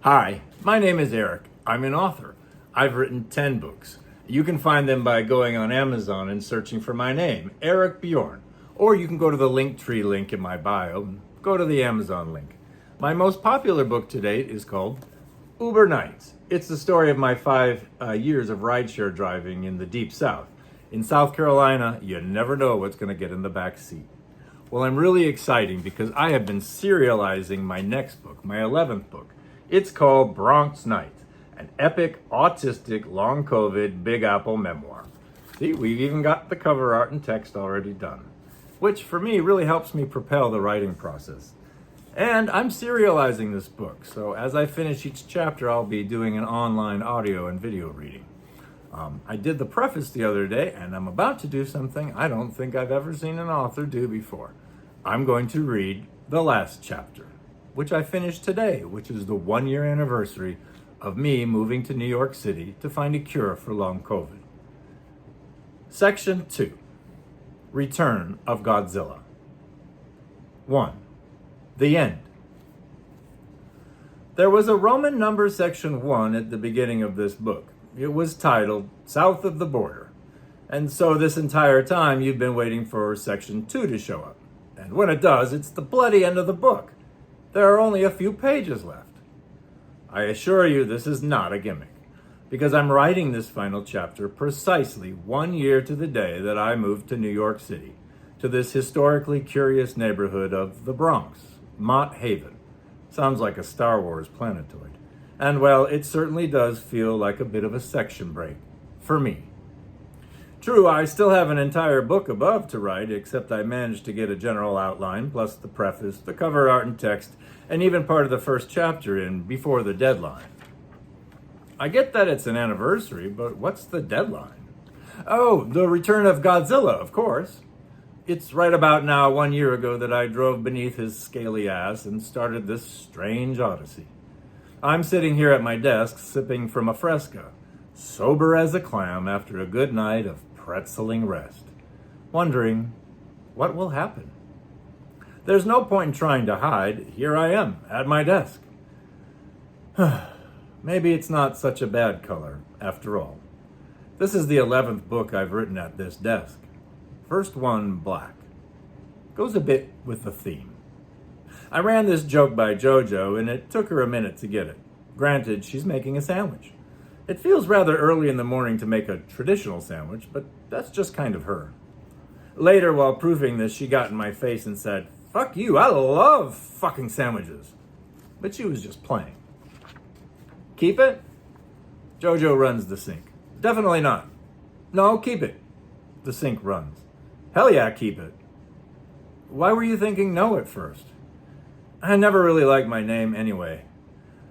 Hi, my name is Eric. I'm an author. I've written 10 books. You can find them by going on Amazon and searching for my name, Eric Bjorn. Or you can go to the Linktree link in my bio and go to the Amazon link. My most popular book to date is called Uber Nights. It's the story of my 5 years of rideshare driving in the Deep South. In South Carolina, you never know what's going to get in the back seat. Well, I'm really excited because I have been serializing my next book, my 11th book. It's called BRONX NIGHTS, an epic, autistic, long COVID, Big Apple memoir. See, we've even got the cover art and text already done, which for me really helps me propel the writing process. And I'm serializing this book, so as I finish each chapter, I'll be doing an online audio and video reading. I did the preface the other day, and I'm about to do something I don't think I've ever seen an author do before. I'm going to read the last chapter, which I finished today, which is the 1-year anniversary of me moving to New York City to find a cure for long COVID. Section 2, Return of Godzilla. 1. The End. There was a Roman number section 1 at the beginning of this book. It was titled South of the Border. And so this entire time you've been waiting for section 2 to show up. And when it does, it's the bloody end of the book. There are only a few pages left. I assure you this is not a gimmick, because I'm writing this final chapter precisely 1 year to the day that I moved to New York City, to this historically curious neighborhood of the Bronx, Mott Haven. Sounds like a Star Wars planetoid. And well, it certainly does feel like a bit of a section break, for me. True, I still have an entire book above to write, except I managed to get a general outline, plus the preface, the cover art and text, and even part of the first chapter in before the deadline. I get that it's an anniversary, but what's the deadline? Oh, the return of Godzilla, of course. It's right about now 1 year ago that I drove beneath his scaly ass and started this strange odyssey. I'm sitting here at my desk sipping from a Fresca, sober as a clam after a good night of pretzeling rest, wondering what will happen. There's no point in trying to hide. Here I am at my desk. Maybe it's not such a bad color after all. This is the 11th book I've written at this desk. First one, black. Goes a bit with the theme. I ran this joke by JoJo and it took her a minute to get it. Granted, she's making a sandwich. It feels rather early in the morning to make a traditional sandwich, but that's just kind of her. Later, while proofing this, she got in my face and said, "Fuck you, I love fucking sandwiches." But she was just playing. Keep it? JoJo runs the sink. Definitely not. No, keep it. The sink runs. Hell yeah, keep it. Why were you thinking no at first? I never really liked my name anyway.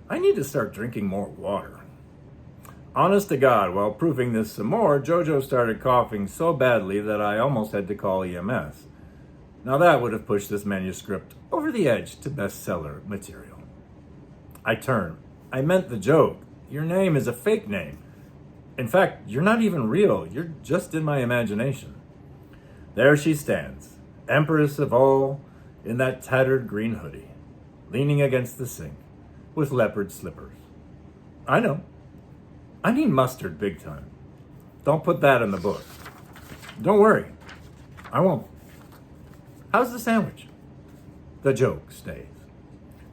I need to start drinking more water. Honest to God, while proofing this some more, JoJo started coughing so badly that I almost had to call EMS. Now that would have pushed this manuscript over the edge to bestseller material. I turn. I meant the joke. Your name is a fake name. In fact, you're not even real. You're just in my imagination. There she stands, empress of all, in that tattered green hoodie, leaning against the sink, with leopard slippers. I know. I need mustard big time. Don't put that in the book. Don't worry. I won't. How's the sandwich? The joke stays.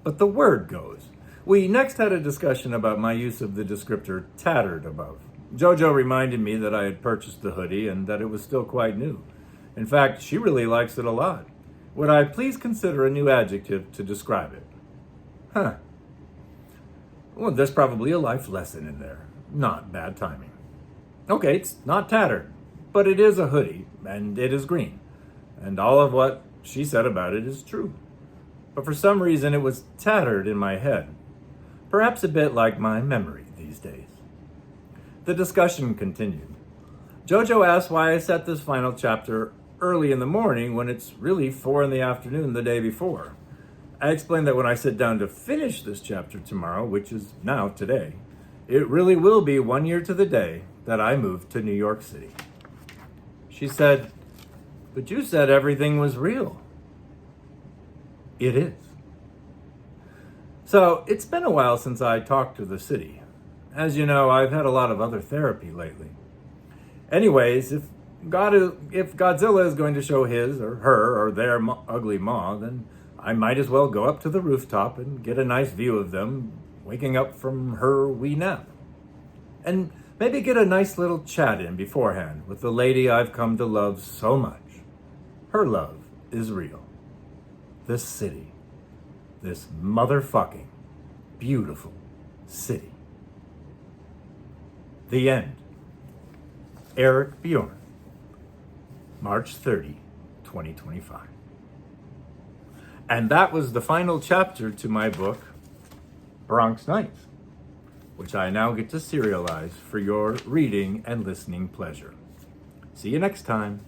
But the word goes. We next had a discussion about my use of the descriptor tattered above. JoJo reminded me that I had purchased the hoodie and that it was still quite new. In fact, she really likes it a lot. Would I please consider a new adjective to describe it? Huh. Well, there's probably a life lesson in there. Not bad timing. Okay, it's not tattered, but it is a hoodie, and it is green. And all of what she said about it is true. But for some reason, it was tattered in my head. Perhaps a bit like my memory these days. The discussion continued. JoJo asked why I set this final chapter early in the morning when it's really 4 in the afternoon the day before. I explained that when I sit down to finish this chapter tomorrow, which is now today, it really will be 1 year to the day that I moved to New York City. She said, "But you said everything was real." It is. So it's been a while since I talked to the city. As you know, I've had a lot of other therapy lately. Anyways, if Godzilla is going to show his or her or their ugly maw, then I might as well go up to the rooftop and get a nice view of them waking up from her wee nap. And maybe get a nice little chat in beforehand with the lady I've come to love so much. Her love is real. This city. This motherfucking beautiful city. The end. Eric Bjorn, March 30, 2025. And that was the final chapter to my book, BRONX NIGHTS, which I now get to serialize for your reading and listening pleasure. See you next time.